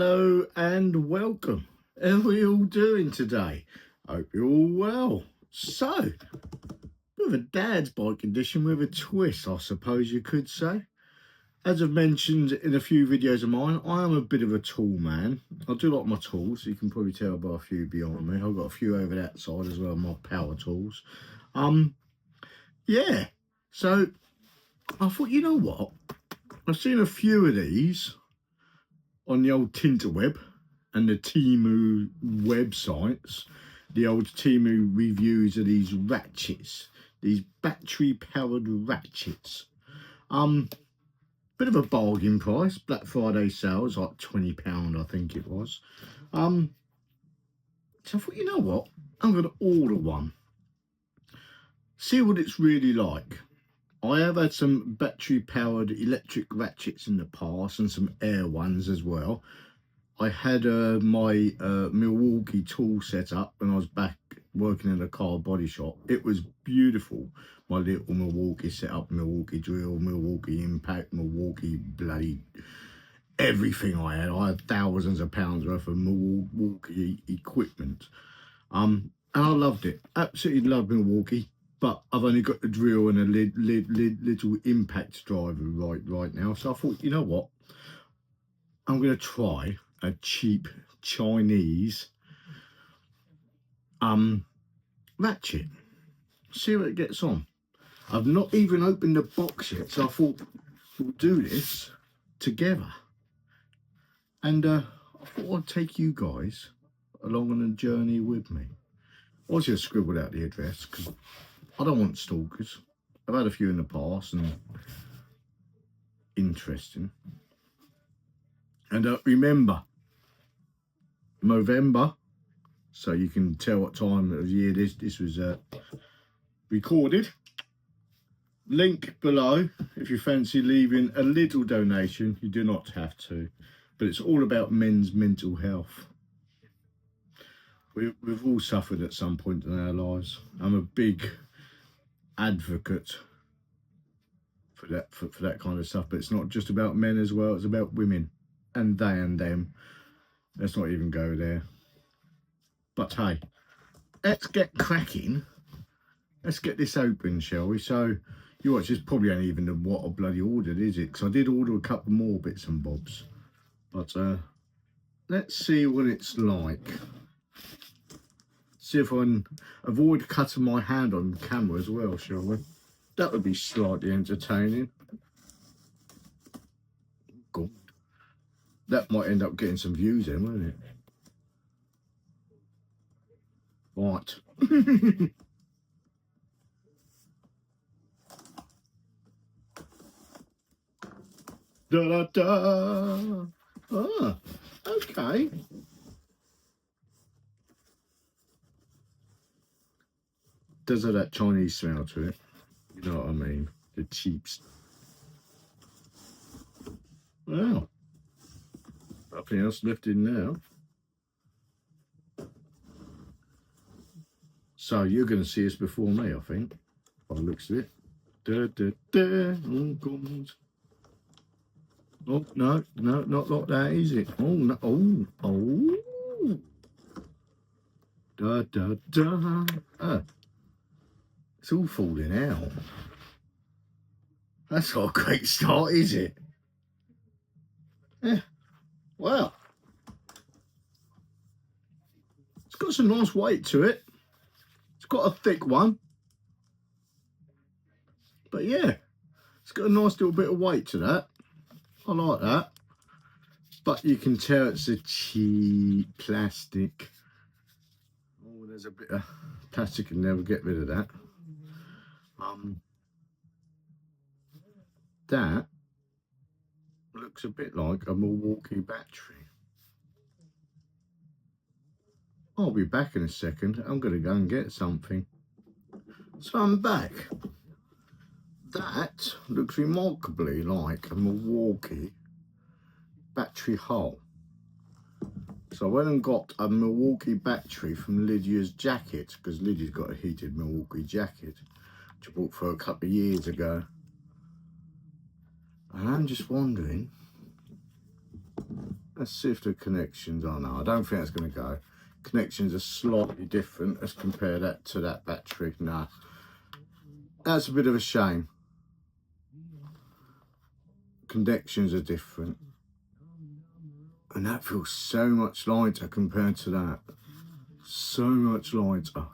Hello and welcome. How are we all doing today? Hope you're all well. So, with a dad's bike edition with a twist, I suppose you could say. As I've mentioned in a few videos of mine, I am a bit of a tool man. I do like my tools. You can probably tell by a few behind me. I've got a few over that side as well, my power tools. Yeah. So, I thought, you know what? I've seen a few of these on the old Tinterweb and the Temu websites, the old Temu reviews of these ratchets, these battery powered ratchets. Bit of a bargain price. Black Friday sales, like £20 I think it was. So I thought, you know what, I'm going to order one, see what it's really like. I have had some battery powered electric ratchets in the past and some air ones as well. I had my Milwaukee tool set up when I was back working in a car body shop. It was beautiful. My little Milwaukee setup, Milwaukee drill, Milwaukee impact, Milwaukee bloody everything I had. I had thousands of pounds worth of Milwaukee equipment. And I loved it. Absolutely loved Milwaukee. But I've only got the drill and a little impact driver right now. So I thought, you know what? I'm going to try a cheap Chinese ratchet. See what it gets on. I've not even opened the box yet, so I thought we'll do this together. And I thought I'd take you guys along on a journey with me. I was just scribbled out the address because I don't want stalkers. I've had a few in the past and interesting. And remember, November, so you can tell what time of year this was recorded. Link below if you fancy leaving a little donation. You do not have to, but it's all about men's mental health. We've all suffered at some point in our lives. I'm a big advocate for that kind of stuff, but it's not just about men as well, it's about women and they and them. Let's not even go there. But hey, let's get cracking. Let's get this open, shall we? So you watch, this probably ain't even what I bloody ordered, is it? Because I did order a couple more bits and bobs. But let's see what it's like. See if I can avoid cutting my hand on camera as well, shall we? That would be slightly entertaining. God. That might end up getting some views in, won't it? Right. Da da da. Ah, okay. Does have that Chinese smell to it. You know what I mean? The cheaps. Well, nothing else left in now. So you're going to see us before me, I think, by the looks of it. Da, da, da. Oh, God. Oh, no, not like that, is it? Oh, no. Oh. Da, da, da. Ah. It's all falling out. That's not a great start, is it? Yeah. Well, it's got some nice weight to it. It's got a thick one. But yeah, it's got a nice little bit of weight to that. I like that. But you can tell it's a cheap plastic. Oh, there's a bit of plastic, and never get rid of that. That looks a bit like a Milwaukee battery. I'll be back in a second. I'm going to go and get something. So I'm back. That looks remarkably like a Milwaukee battery hull. So I went and got a Milwaukee battery from Lydia's jacket, because Lydia's got a heated Milwaukee jacket, which I bought for a couple of years ago. And I'm just wondering, Let's see if the connections are. No, I don't think that's going to go. Connections are slightly different. Let's compare that to that battery. No, that's a bit of a shame. Connections are different. And that feels so much lighter compared to that. So much lighter.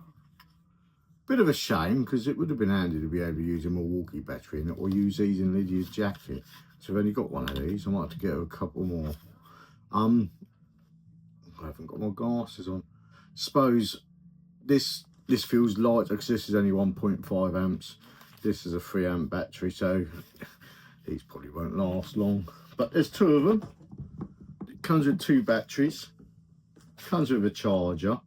Bit of a shame, because it would have been handy to be able to use a Milwaukee battery in it, or use these in Lydia's jacket. So I've only got one of these. I might have to get her a couple more. I haven't got my glasses on. Suppose this feels lighter because this is only 1.5 amps. This is a 3 amp battery, so these probably won't last long. But there's 2 of them. It comes with 2 batteries. Comes with a charger.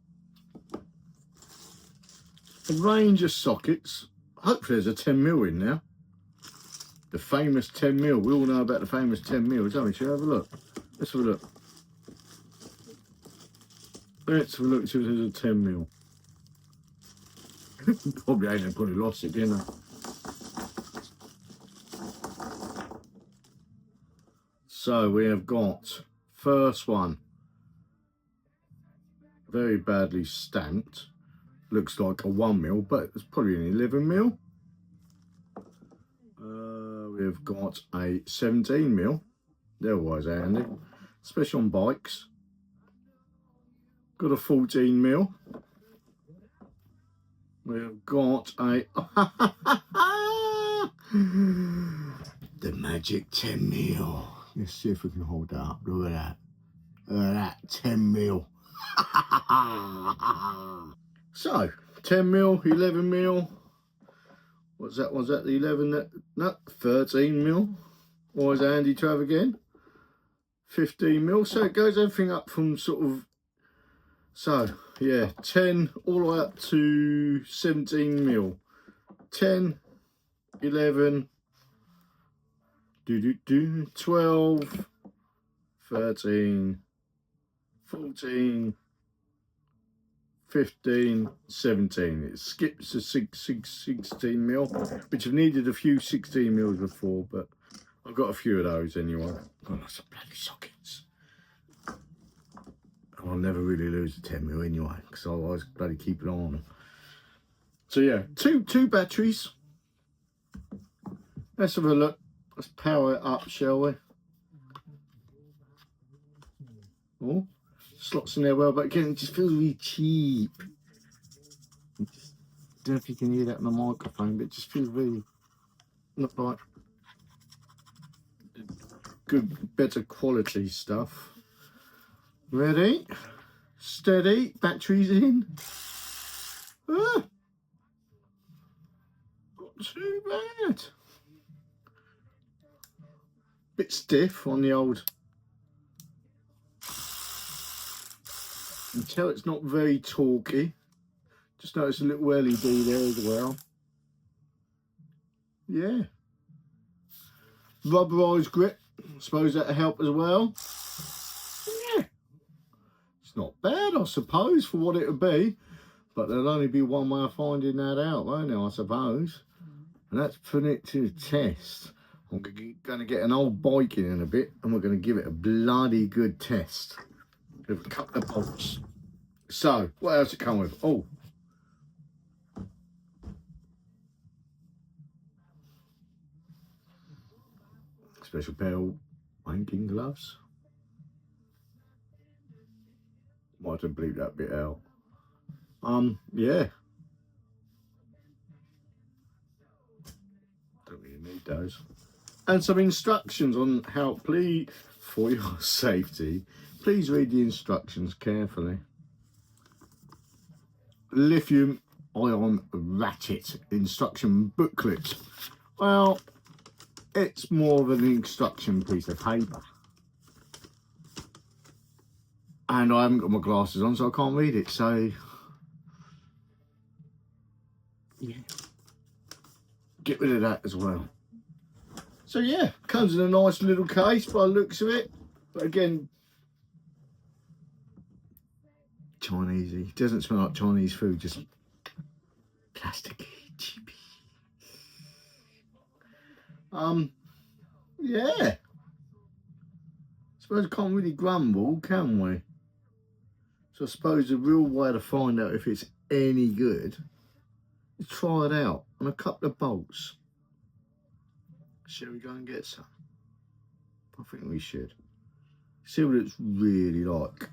A range of sockets. Hopefully there's a 10mm in there. The famous 10mm. We all know about the famous 10mm, don't we? Shall we have a look? Let's have a look. Let's have a look, see if there's a 10mm. Probably ain't, they probably lost it, didn't they? So we have got first one. Very badly stamped. Looks like a 1mm, but it's probably an 11mm. We've got a 17mm. They're always handy, especially on bikes. Got a 14mm. We've got a the magic 10mm. Let's see if we can hold that up. Look at that. Look at that 10mm. So 10mm, 11mm. What's that? Was that the 11? No, 13mm. Always handy to have again. 15mm. So it goes everything up from sort of. So yeah, 10 all the way up to 17mm. 10, 11, 12, 13, 14, 15, 17. It skips to 16mm, which I've needed a few 16mm before, but I've got a few of those anyway. Got lots of bloody sockets. I'll never really lose the 10mm anyway, because I always bloody keep an eye on them. So yeah, two batteries. Let's have a look. Let's power it up, shall we? Oh, slots in there well, but again, it just feels really cheap. I don't know if you can hear that on the microphone, but it just feels really not like good, better quality stuff. Ready, steady, batteries in. Ah, not too bad. Bit stiff on the old. You can tell it's not very torquey. Just notice a little LED there as well. Yeah. Rubberized grip. I suppose that'll help as well. Yeah. It's not bad, I suppose, for what it would be. But there'll only be one way of finding that out, won't there, I suppose. And that's putting it to the test. I'm going to get an old bike in a bit, and we're going to give it a bloody good test. With a couple of bolts. So, what else it come with? Oh. Special pair of wanking gloves. Might have bleeped that bit out. Yeah. Don't really need those. And some instructions on how, please, for your safety, please read the instructions carefully. Lithium-ion ratchet instruction booklet. Well, it's more of an instruction piece of paper. And I haven't got my glasses on, so I can't read it, so yeah. Get rid of that as well. So yeah, comes in a nice little case by the looks of it. But again, Chinesey. Doesn't smell like Chinese food, just plasticky, cheapy. Yeah. suppose I can't really grumble, can we? So I suppose the real way to find out if it's any good is try it out on a couple of bolts. Shall we go and get some? I think we should. See what it's really like.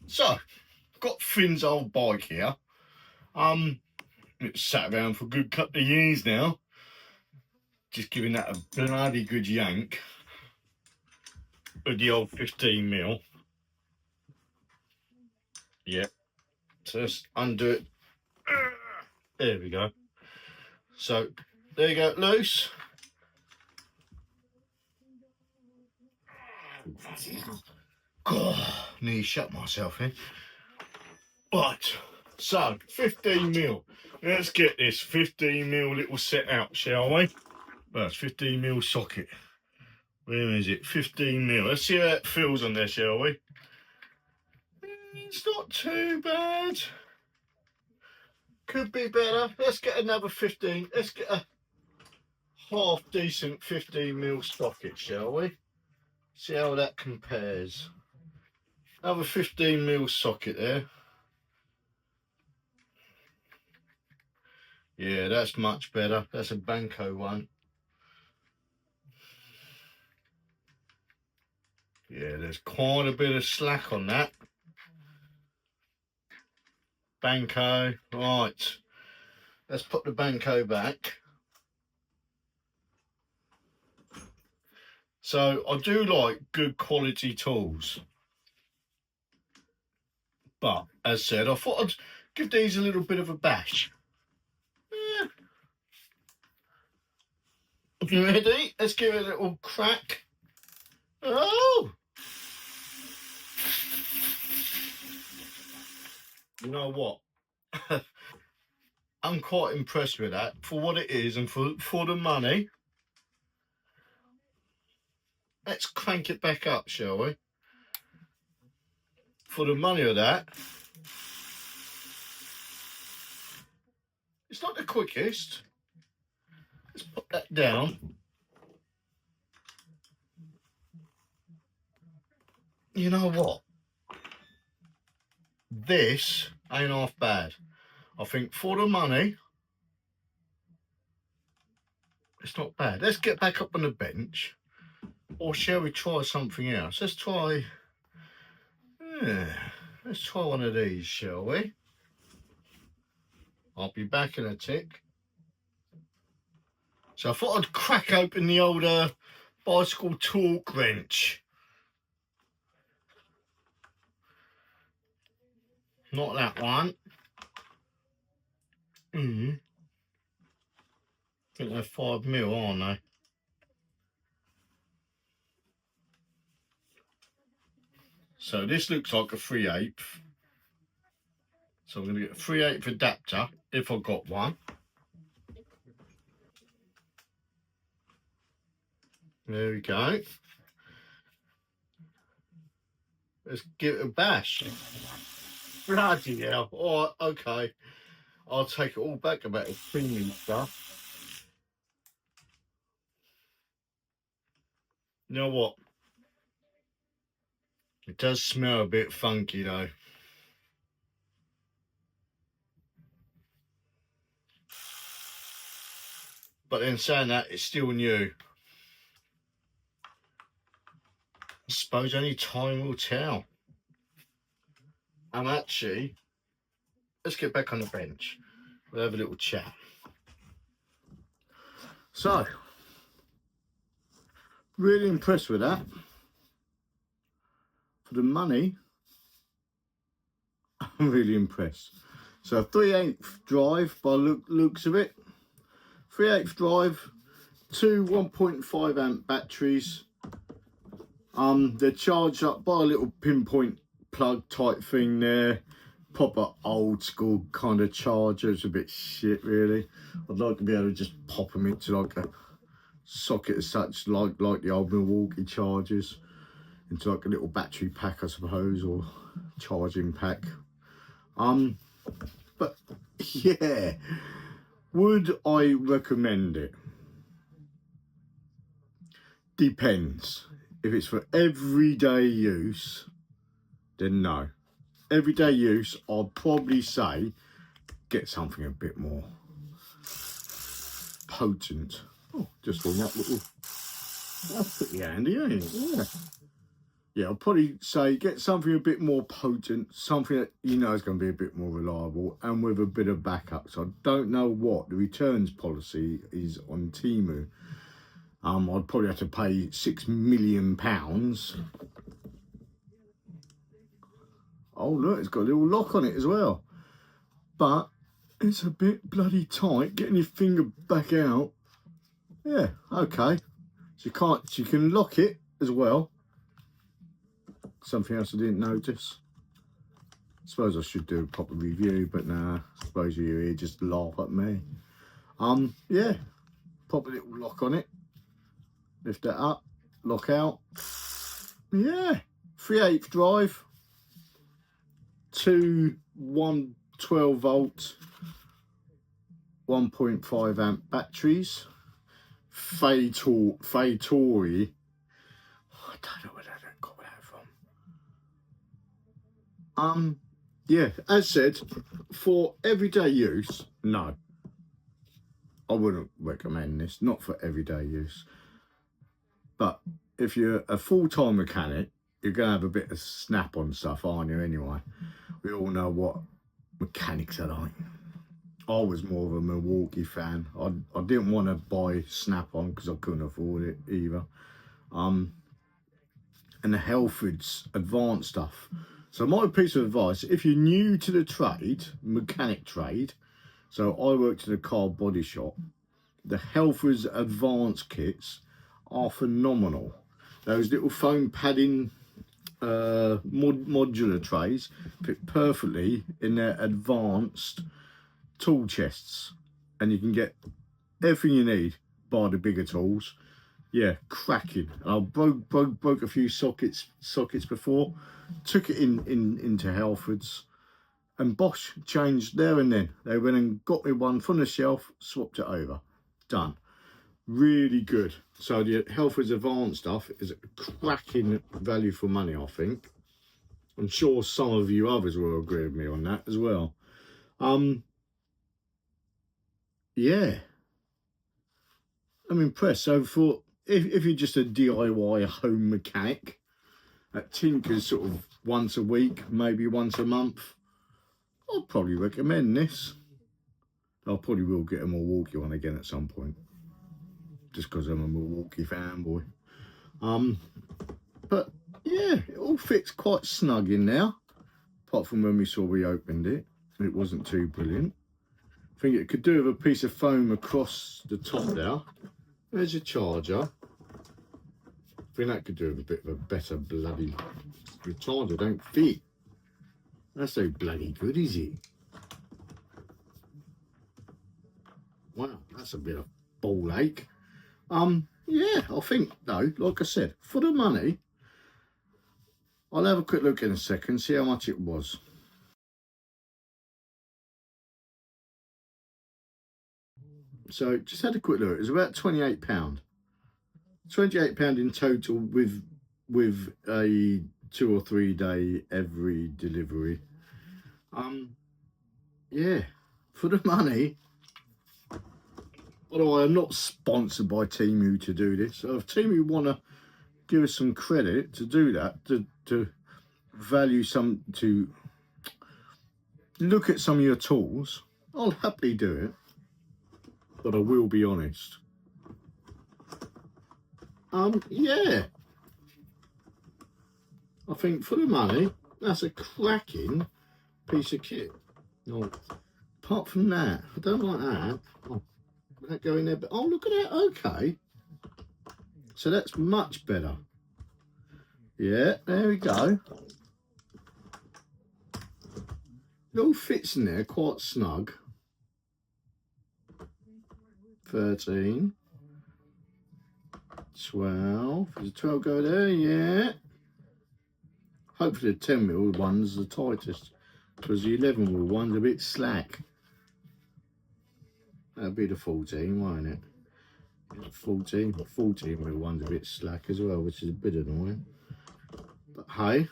So, I've got Finn's old bike here. It's sat around for a good couple of years now. Just giving that a bloody good yank with the old 15mm. Yep. So let's undo it. There we go. So there you go, loose. God, nearly shut myself in. Right, so 15mm. Let's get this 15mm little set out, shall we? Well, it's 15mm socket. Where is it? 15mm. Let's see how it feels on there, shall we? It's not too bad. Could be better. Let's get another 15. Let's get a half decent 15mm socket, shall we? See how that compares. Another 15mm socket there. Yeah, that's much better. That's a Banco one. Yeah, there's quite a bit of slack on that. Banco, right. Let's put the Banco back. So I do like good quality tools. But as said, I thought I'd give these a little bit of a bash. You ready? Let's give it a little crack. Oh! You know what? I'm quite impressed with that for what it is and for the money. Let's crank it back up, shall we? For the money of that. It's not the quickest. Let's put that down. You know what? This ain't half bad. I think for the money, it's not bad. Let's get back up on the bench. Or shall we try something else? Let's try... let's try one of these, shall we? I'll be back in a tick. So I thought I'd crack open the old bicycle torque wrench. Not that one. I think they're 5mm, aren't they? So this looks like a 3/8. So I'm going to get a 3/8 adapter, if I've got one. There we go. Let's give it a bash. Bloody hell. Alright, okay. I'll take it all back about the premium stuff. You know what? It does smell a bit funky though. But then saying that, it's still new. I suppose only time will tell. And actually, let's get back on the bench. We'll have a little chat. So, really impressed with that. For the money, I'm really impressed. So 3/8 drive by looks of it. 3/8 drive, two 1.5 amp batteries. They're charged up by a little pinpoint plug type thing there. Proper old school kind of charger. It's a bit shit really. I'd like to be able to just pop them into like a socket as such, like the old Milwaukee chargers, into like a little battery pack I suppose, or charging pack. But yeah, would I recommend it? Depends. If it's for everyday use, then no. Everyday use, I'd probably say get something a bit more potent. Oh, just on that little, that's pretty handy, ain't it? Yeah. Yeah, I'll probably say get something a bit more potent, something that you know is going to be a bit more reliable and with a bit of backup. So I don't know what the returns policy is on Temu. I'd probably have to pay £6 million. Oh look, it's got a little lock on it as well. But it's a bit bloody tight, getting your finger back out. Yeah, okay. So you can lock it as well. Something else I didn't notice. Suppose I should do a proper review, but nah, suppose you're here just to laugh at me. Yeah, pop a little lock on it. Lift that up, lock out. Yeah, 3/8 drive. 112 volt, 1.5 amp batteries. Fatori. I don't know where I got that from. Yeah, as said, for everyday use, no. I wouldn't recommend this, not for everyday use. But if you're a full-time mechanic, you're going to have a bit of snap-on stuff, aren't you, anyway? We all know what mechanics are like. I was more of a Milwaukee fan. I didn't want to buy snap-on because I couldn't afford it either. And the halfords advanced stuff. So my piece of advice, if you're new to the trade, mechanic trade, so I worked in a car body shop, the halfords advanced kits are phenomenal. Those little foam padding modular trays fit perfectly in their advanced tool chests, and you can get everything you need by the bigger tools. Yeah, cracking. I broke a few sockets before, took it into Halfords, and Bosch changed there and then. They went and got me one from the shelf, swapped it over, done. Really good. So the Halfords Advanced stuff is a cracking value for money, I think. I'm sure some of you others will agree with me on that as well. Yeah, I'm impressed. So for if you're just a DIY home mechanic at tinkers sort of once a week, maybe once a month, I'd probably recommend this. I probably will get a Milwaukee one again at some point, just because I'm a Milwaukee fanboy. But yeah, it all fits quite snug in there. Apart from when we opened it, it wasn't too brilliant. I think it could do with a piece of foam across the top there. There's your charger. I think that could do with a bit of a better bloody... The charger don't fit. That's so bloody good, is it? Wow, that's a bit of ball ache. Yeah, I think though, like I said, for the money, I'll have a quick look in a second, see how much it was. So just had a quick look. It was about £28. £28 in total with a 2 or 3 day every delivery. Yeah, for the money. By the way, I'm not sponsored by Temu to do this. So if Temu want to give us some credit to do that, to value some, to look at some of your tools, I'll happily do it. But I will be honest. Yeah. I think for the money, that's a cracking piece of kit. No, apart from that, I don't like that. Oh, would that go in there? But oh, look at that. Okay. So that's much better. Yeah, there we go. It all fits in there quite snug. 13. 12. Does the 12 go there? Yeah. Hopefully the 10mm one's the tightest, because the 11mm one's a bit slack. That'll be the 14, won't it? 14 mil one's a bit slack as well, which is a bit annoying. But hey,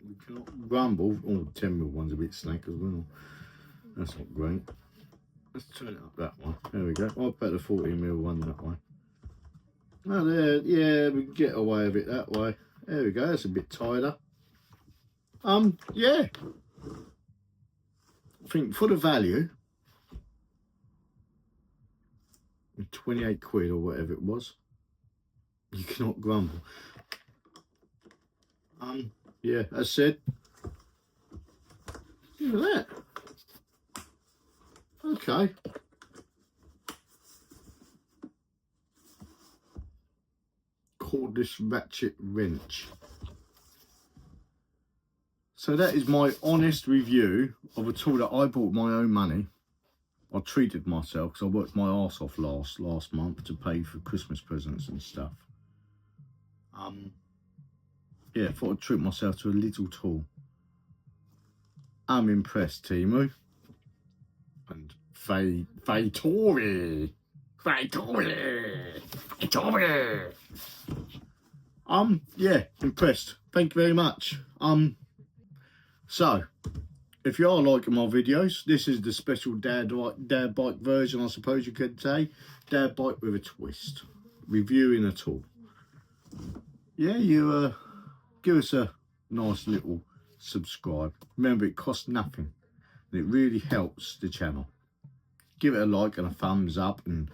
we cannot grumble. Oh, 10 mil one's a bit slack as well. That's not great. Let's turn it up that one. There we go. I'll put the 14 mil one that way. Oh, there, yeah, we can get away with it that way. There we go. That's a bit tighter. Yeah. I think for the value, 28 quid or whatever it was, you cannot grumble. Yeah, as said, look at that. Okay. Cordless ratchet wrench. So that is my honest review of a tool that I bought my own money. I treated myself because I worked my arse off last month to pay for Christmas presents and stuff. Yeah, thought I'd treat myself to a little tool. I'm impressed, Temu. And Fatori. Yeah, impressed. Thank you very much. So if you are liking my videos, this is the special dad bike version, I suppose you could say. Dad bike with a twist. Reviewing a tool. Yeah, you give us a nice little subscribe. Remember, it costs nothing. And it really helps the channel. Give it a like and a thumbs up, and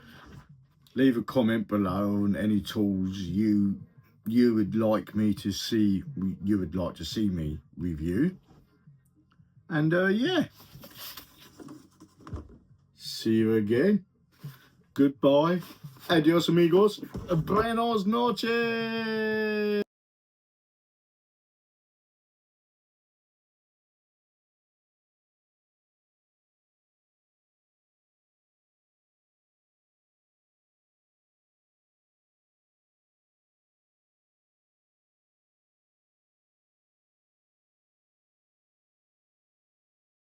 leave a comment below on any tools you would like me to see, you would like to see me review. And yeah, see you again. Goodbye. Adios amigos. Buenos noches.